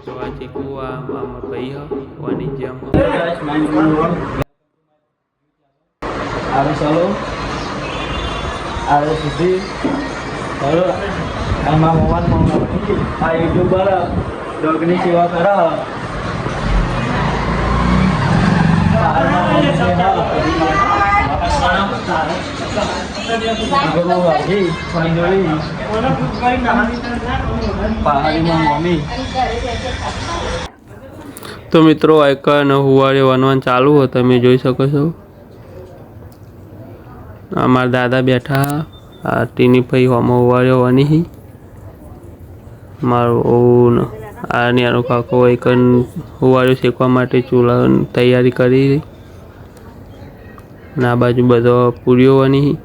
તો આ ચીકુ આમાં ભાઈ વાની જેમ આવે ચાલો આવે સુધી ચાલો આમાં મોબાઈલ આ યુટ્યુબર ડોગની સેવા કરે મમ્મી તો મિત્રો એક હુવારે વનવાન ચાલુ હોય તમે જોઈ શકો છો અમારા દાદા બેઠા આ ટીની ભાઈ હોમાં હુવારે વાની મારું આ નેનો કાકો એક હુવારે શેકવા માટે ચૂલા તૈયારી કરી ના બાજુ બધો પૂરીઓ વાની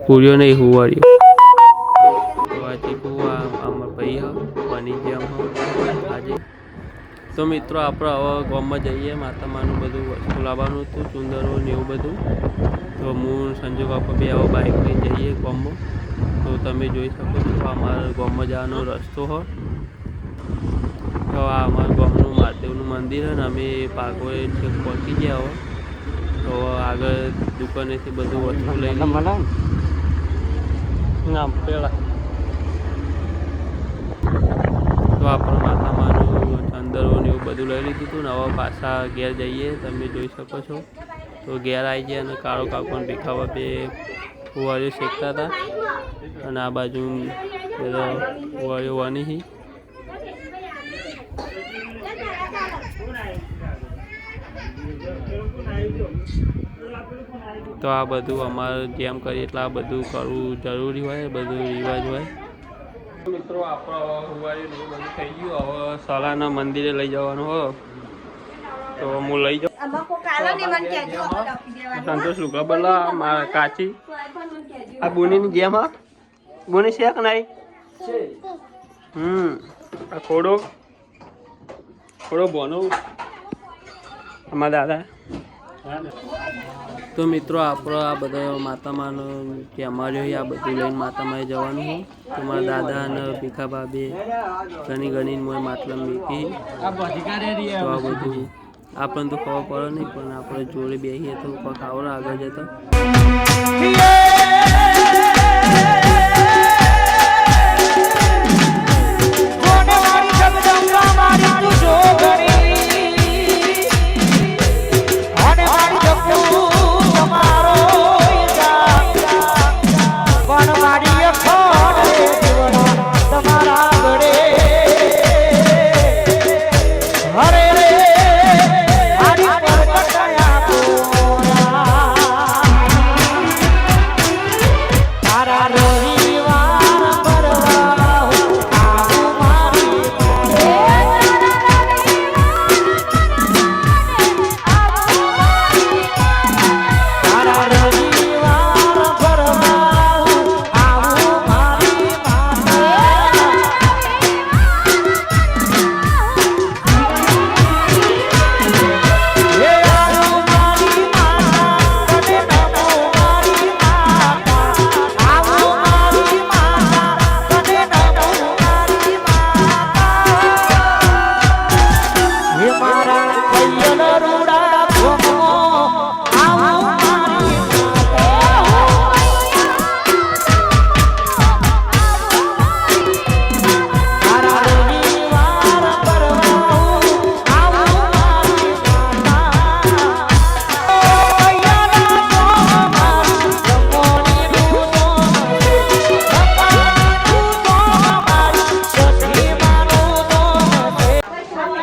પૂરીઓ નહીં હુવારીઓ તો આ ચીકુ અમારા ભાઈ વાની જેમ આજે તો મિત્રો આપણે હવે ગામમાં જઈએ માતામાનું બધું વસ્તુ લાવવાનું હતું ચુંદરો ને એવું બધું તો હું સંજુ કાકા બે આવો બાઇક લઈને જઈએ ગામમાં તો તમે જોઈ શકો છો અમારા ગામમાં જવાનો રસ્તો હોય તો આ અમારા ગામનું મહાદેવનું મંદિર છે ને અમે પાકોએ છેક પહોંચી ગયા હોય તો આગળ દુકાનેથી બધું વસ્તુ લઈ ના પેલા તો આપણે માતામાનું ચંદરો ને એવું બધું લઈ લીધું હતું ને હવે પાછા ઘેર જઈએ તમે જોઈ શકો છો તો ઘેર આવી ગયા અને કાળો કાકોને ભીખાવા બે ફુવારીઓ શેકતા હતા અને આ બાજુ બધા ફુવારીઓ વાની તો આ બધું અમારે જેમ કરીએ એટલે આ બધું કરવું જરૂરી હોય બધું રિવાજ હોય મિત્રો આપણો હુવારી બધું થઈ ગયું હવે સલાના મંદિરે લઈ જવાનું હો તો હું લઈ જાઉં સંતોષ લુગડા બદલા મારા કાચી આ બોનીની જેમ હા બોની છે કે નહીં આ ખોડો બોનો અમારા દાદા તો મિત્રો આપણો આ બધા માતામાનો જે અમારે આ બધું લઈને માતામાએ જવાનું હોય તો મારા દાદા અને ભીખા બાબે ઘણી માટલા મીકી તો આ બધું આપણને તો ખબર પડે નહીં પણ આપણે જોડે બેસીએ તો કોઈક આવડે આગળ જતા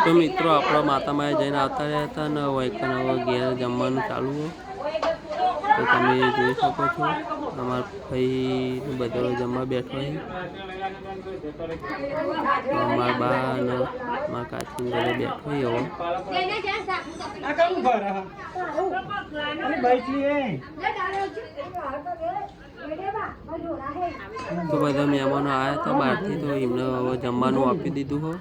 તો મિત્રો આપણા માતામાએ જઈને આવતા રહ્યા હતા ને વૈકન હવે ઘેર જમવાનું ચાલુ હોય તો તમે જોઈ શકો છો અમારા ભાઈ બધા જમવા બેઠો છે અમારા બા અને મારા કાચી ઘરે બેઠો તો બધા મહેમાનો આવ્યા હતા બહારથી તો એમને હવે જમવાનું આપી દીધું હોય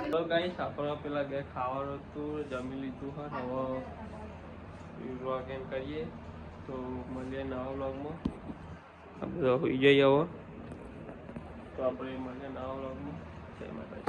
તો ગાઈસ આપણે પેલા ઘરે ખાવાનું હતું જમી લીધું હોય હવે વ્લોગ એમ કરીએ તો મળીએ નવા વ્લોગમાં આપણે હોઈ જઈએ હવે તો આપણે મળીએ નવા વ્લોગમાં જય માતાજી.